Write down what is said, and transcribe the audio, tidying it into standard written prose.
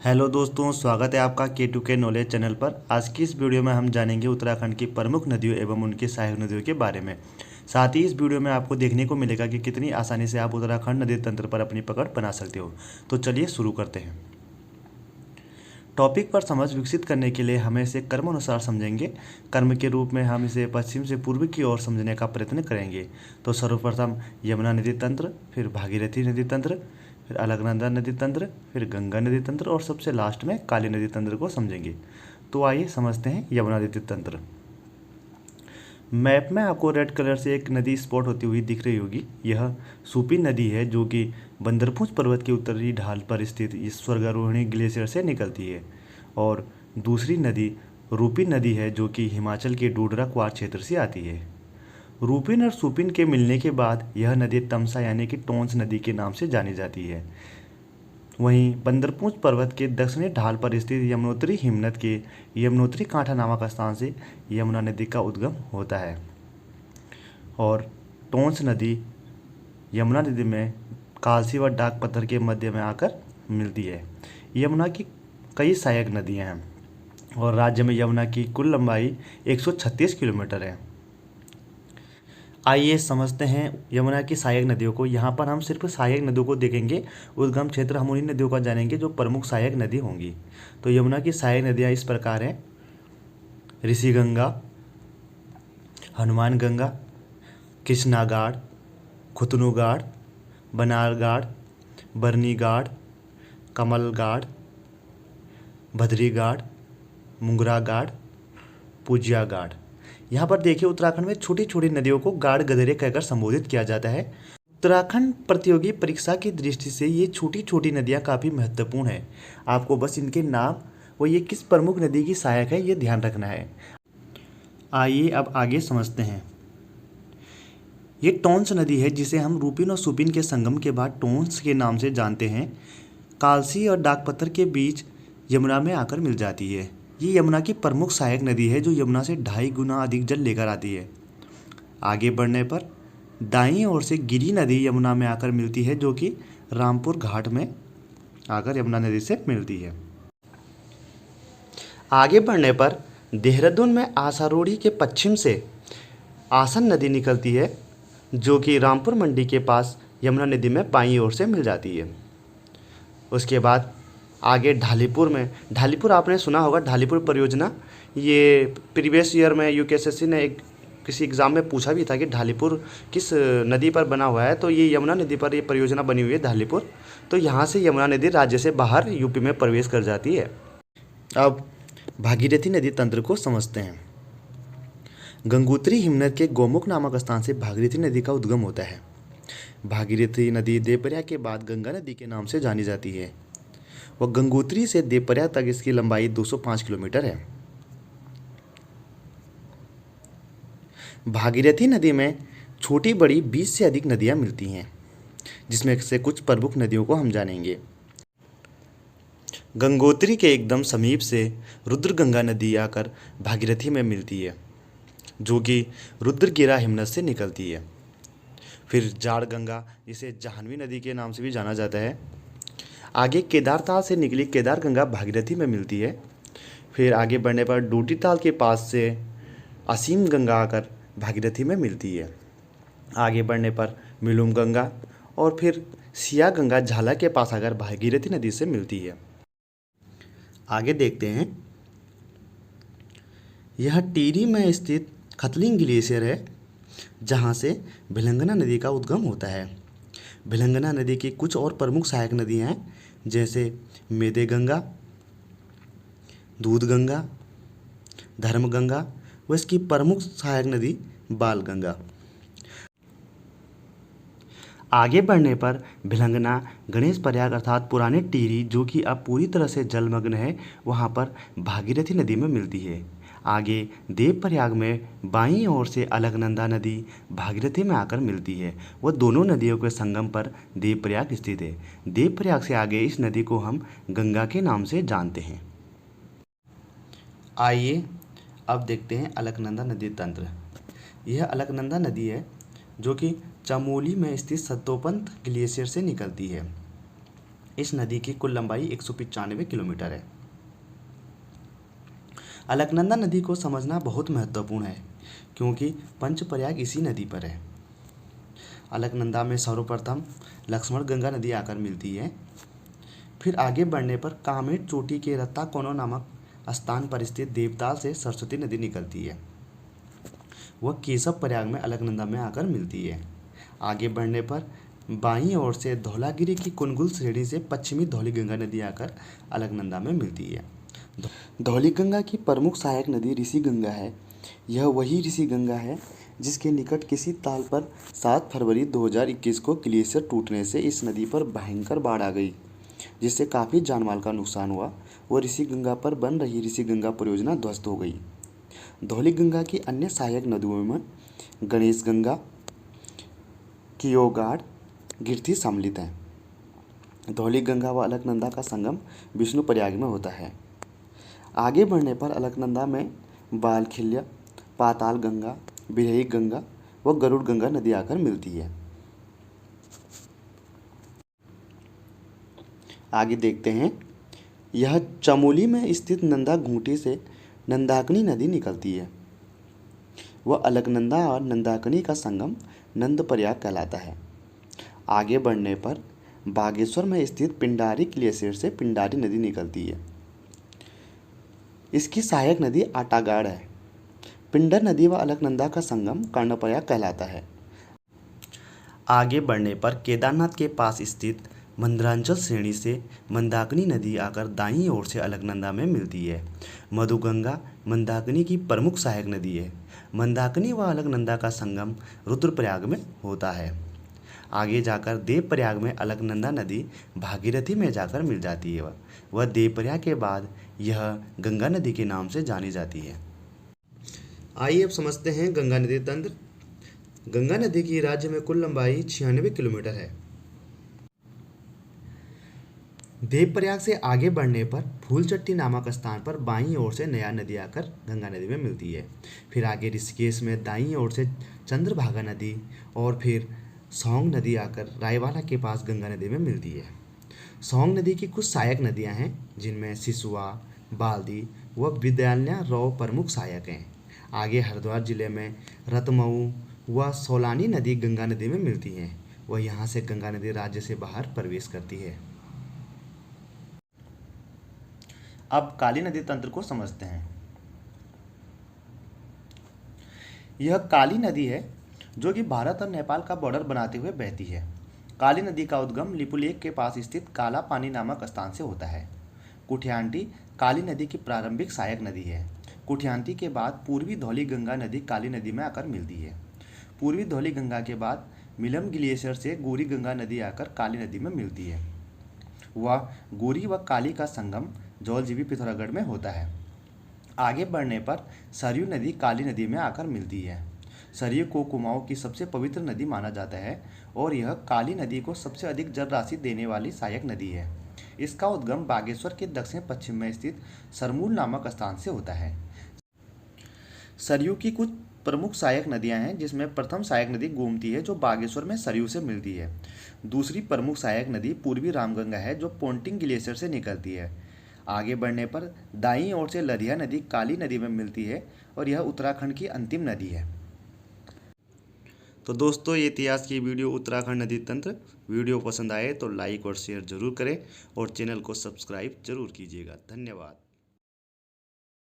Hello दोस्तों, स्वागत है आपका K2K नॉलेज चैनल पर। आज की इस वीडियो में हम जानेंगे उत्तराखंड की प्रमुख नदियों एवं उनकी सहायक नदियों के बारे में। साथ ही इस वीडियो में आपको देखने को मिलेगा कि कितनी आसानी से आप उत्तराखंड नदी तंत्र पर अपनी पकड़ बना सकते हो। तो चलिए शुरू करते हैं। टॉपिक पर समझ विकसित करने के लिए हम इसे कर्म अनुसार समझेंगे। कर्म के रूप में हम इसे पश्चिम से पूर्व की ओर समझने का प्रयत्न करेंगे। तो सर्वप्रथम यमुना नदी तंत्र, फिर भागीरथी नदी तंत्र, फिर अलकनंदा नदी तंत्र, फिर गंगा नदी तंत्र और सबसे लास्ट में काली नदी तंत्र को समझेंगे। तो आइए समझते हैं यमुना नदी तंत्र। मैप में आपको रेड कलर से एक नदी स्पॉट होती हुई दिख रही होगी। यह सूपी नदी है जो कि बंदरपूंछ पर्वत के उत्तरी ढाल पर स्थित इस स्वर्गारोहिणी ग्लेशियर से निकलती है। और दूसरी नदी रूपी नदी है जो कि हिमाचल के डोडरा क्वार क्षेत्र से आती है। रूपिन और सुपिन के मिलने के बाद यह नदी तमसा यानी कि टोंस नदी के नाम से जानी जाती है। वहीं बंदरपूंछ पर्वत के दक्षिणी ढाल पर स्थित यमुनोत्री हिमनद के यमुनोत्री कांठा नामक स्थान से यमुना नदी का उद्गम होता है। और टोंस नदी यमुना नदी में कालसी व डाक पत्थर के मध्य में आकर मिलती है। यमुना की कई सहायक नदियां हैं और राज्य में यमुना की कुल लंबाई 136 किलोमीटर है। आइए समझते हैं यमुना की सहायक नदियों को। यहाँ पर हम सिर्फ सहायक नदियों को देखेंगे। उद्गम क्षेत्र हम उन्हीं नदियों का जानेंगे जो प्रमुख सहायक नदी होंगी। तो यमुना की सहायक नदियाँ इस प्रकार हैं: ऋषि गंगा, हनुमान गंगा, कृष्णागाड़, खुतनुगाड़, बनारगाड़, बरनीगाड़, कमलगाड़, भद्रीगाड़, मुंगरागाड़, पूजियागाड़। यहाँ पर देखिए उत्तराखंड में छोटी छोटी नदियों को गाड़ गधेरे कहकर संबोधित किया जाता है। उत्तराखंड प्रतियोगी परीक्षा की दृष्टि से ये छोटी छोटी नदियाँ काफ़ी महत्वपूर्ण है। आपको बस इनके नाम व ये किस प्रमुख नदी की सहायक है ये ध्यान रखना है। आइए अब आगे समझते हैं। ये टोंस नदी है जिसे हम रूपिन और सुपिन के संगम के बाद टोंस के नाम से जानते हैं। कालसी और डाकपत्थर के बीच यमुना में आकर मिल जाती है। ये यमुना की प्रमुख सहायक नदी है जो यमुना से 2.5 गुना अधिक जल लेकर आती है। आगे बढ़ने पर दाईं ओर से गिरी नदी यमुना में आकर मिलती है जो कि रामपुर घाट में आकर यमुना नदी से मिलती है। आगे बढ़ने पर देहरादून में आसारोड़ी के पश्चिम से आसन नदी निकलती है जो कि रामपुर मंडी के पास यमुना नदी में बाईं ओर से मिल जाती है। उसके बाद आगे ढालीपुर आपने सुना होगा, ढालीपुर परियोजना। ये प्रीवियस ईयर में यूकेएसएससी ने किसी एग्ज़ाम में पूछा भी था कि ढालीपुर किस नदी पर बना हुआ है। तो ये यमुना नदी पर ये परियोजना बनी हुई है ढालीपुर। तो यहाँ से यमुना नदी राज्य से बाहर यूपी में प्रवेश कर जाती है। अब भागीरथी नदी तंत्र को समझते हैं। गंगोत्री हिमनद के गौमुख नामक स्थान से भागीरथी नदी का उद्गम होता है। भागीरथी नदी देवप्रयाग के बाद गंगा नदी के नाम से जानी जाती है। वह गंगोत्री से देवप्रयाग तक इसकी लंबाई 205 किलोमीटर है। भागीरथी नदी में छोटी बड़ी 20 से अधिक नदियां मिलती हैं जिसमें से कुछ प्रमुख नदियों को हम जानेंगे। गंगोत्री के एकदम समीप से रुद्रगंगा नदी आकर भागीरथी में मिलती है जो कि रुद्रगिरा हिमनद से निकलती है। फिर जाड़ गंगा, जिसे जाह्नवी नदी के नाम से भी जाना जाता है, आगे केदारताल से निकली केदार गंगा भागीरथी में मिलती है। फिर आगे बढ़ने पर डोटीताल के पास से असीम गंगा आकर भागीरथी में मिलती है। आगे बढ़ने पर मिलुम गंगा और फिर सिया गंगा झाला के पास आकर भागीरथी नदी से मिलती है। आगे देखते हैं। यह टिहरी में स्थित खतलिंग ग्लेशियर है जहाँ से भिलंगना नदी का उद्गम होता है। भिलंगना नदी की कुछ और प्रमुख सहायक नदियाँ हैं जैसे मेदे गंगा, दूध गंगा, धर्म गंगा व इसकी प्रमुख सहायक नदी बाल गंगा। आगे बढ़ने पर भिलंगना गणेश प्रयाग अर्थात पुराने टिहरी जो कि अब पूरी तरह से जलमग्न है वहाँ पर भागीरथी नदी में मिलती है। आगे देवप्रयाग में बाईं ओर से अलकनंदा नदी भागीरथी में आकर मिलती है। वह दोनों नदियों के संगम पर देवप्रयाग स्थित है। देवप्रयाग से आगे इस नदी को हम गंगा के नाम से जानते हैं। आइए अब देखते हैं अलकनंदा नदी तंत्र। यह अलकनंदा नदी है जो कि चमोली में स्थित सत्तोपंत ग्लेशियर से निकलती है। इस नदी की कुल लंबाई 195 किलोमीटर है। अलकनंदा नदी को समझना बहुत महत्वपूर्ण है क्योंकि पंचप्रयाग इसी नदी पर है। अलकनंदा में सर्वप्रथम लक्ष्मण गंगा नदी आकर मिलती है। फिर आगे बढ़ने पर कामेट चोटी के रत्ताकोना नामक स्थान पर स्थित देवताल से सरस्वती नदी निकलती है। वह केशव प्रयाग में अलकनंदा में आकर मिलती है। आगे बढ़ने पर बाईं ओर से धौलागिरी की कुनगुल श्रेणी से पश्चिमी धौलीगंगा नदी आकर अलकनंदा में मिलती है। धौलीगंगा की प्रमुख सहायक नदी ऋषिगंगा है। यह वही ऋषिगंगा है जिसके निकट किसी ताल पर 7 फरवरी 2021 को ग्लेशियर टूटने से इस नदी पर भयंकर बाढ़ आ गई, जिससे काफ़ी जानमाल का नुकसान हुआ। वो ऋषिगंगा पर बन रही ऋषिगंगा परियोजना ध्वस्त हो गई। धौलीगंगा की अन्य सहायक नदियों में गणेश गंगा, कियोगाड़, गिरथी सम्मिलित हैं। धौलीगंगा व अलकनंदा का संगम विष्णुप्रयाग में होता है। आगे बढ़ने पर अलकनंदा में बालखिल्य, पाताल गंगा, बिरही गंगा व गरुड़ गंगा नदी आकर मिलती है। आगे देखते हैं, यह चमोली में स्थित नंदा घूंटी से नंदाकनी नदी निकलती है। वह अलकनंदा और नंदाकनी का संगम नंदप्रयाग कहलाता है। आगे बढ़ने पर बागेश्वर में स्थित पिंडारी ग्लेशियर से पिंडारी नदी निकलती है। इसकी सहायक नदी आटागाड़ है। पिंडर नदी व अलकनंदा का संगम कर्णप्रयाग कहलाता है। आगे बढ़ने पर केदारनाथ के पास स्थित मंदरांचल श्रेणी से मंदाकिनी नदी आकर दाईं ओर से अलकनंदा में मिलती है। मधुगंगा मंदाकिनी की प्रमुख सहायक नदी है। मंदाकिनी व अलकनंदा का संगम रुद्रप्रयाग में होता है। आगे जाकर देवप्रयाग में अलकनंदा नदी भागीरथी में जाकर मिल जाती है। वह देवप्रयाग के बाद यह गंगा नदी के नाम से जानी जाती है। आइए अब समझते हैं गंगा नदी तंत्र। गंगा नदी की राज्य में कुल लंबाई 96 किलोमीटर है। देवप्रयाग से आगे बढ़ने पर फूलचट्टी नामक स्थान पर बाईं ओर से नया नदी आकर गंगा नदी में मिलती है। फिर आगे ऋषिकेश में दाईं ओर से चंद्रभागा नदी और फिर सौंग नदी आकर रायवाला के पास गंगा नदी में मिलती है। सौंग नदी की कुछ सहायक नदियां हैं जिनमें सिसुआ, बाल्दी व विद्यालय रव प्रमुख सहायक हैं। आगे हरिद्वार जिले में रतमऊ व सोलानी नदी गंगा नदी में मिलती हैं। वह यहाँ से गंगा नदी राज्य से बाहर प्रवेश करती है। अब काली नदी तंत्र को समझते हैं। यह काली नदी है जो कि भारत और नेपाल का बॉर्डर बनाते हुए बहती है। काली नदी का उद्गम लिपुलेख के पास स्थित काला पानी नामक स्थान से होता है। कुठियांटी काली नदी की प्रारंभिक सहायक नदी है। कुठियांटी के बाद पूर्वी धौलीगंगा नदी काली नदी में आकर मिलती है। पूर्वी धौलीगंगा के बाद मिलम ग्लेशियर से गोरी गंगा नदी आकर काली नदी में मिलती है। वह गोरी व काली का संगम जौलजीबी पिथौरागढ़ में होता है। आगे बढ़ने पर सरयू नदी काली नदी में आकर मिलती है। सरयू को कुमाऊं की सबसे पवित्र नदी माना जाता है और यह काली नदी को सबसे अधिक जल राशि देने वाली सहायक नदी है। इसका उद्गम बागेश्वर के दक्षिण पश्चिम में स्थित सरमूल नामक स्थान से होता है। सरयू की कुछ प्रमुख सहायक नदियां हैं जिसमें प्रथम सहायक नदी गोमती है जो बागेश्वर में सरयू से मिलती है। दूसरी प्रमुख सहायक नदी पूर्वी रामगंगा है जो पोंटिंग ग्लेशियर से निकलती है। आगे बढ़ने पर दाईं ओर से लधिया नदी काली नदी में मिलती है और यह उत्तराखंड की अंतिम नदी है। तो दोस्तों, ये इतिहास की वीडियो उत्तराखंड नदी तंत्र वीडियो पसंद आए तो लाइक और शेयर जरूर करें और चैनल को सब्सक्राइब जरूर कीजिएगा। धन्यवाद।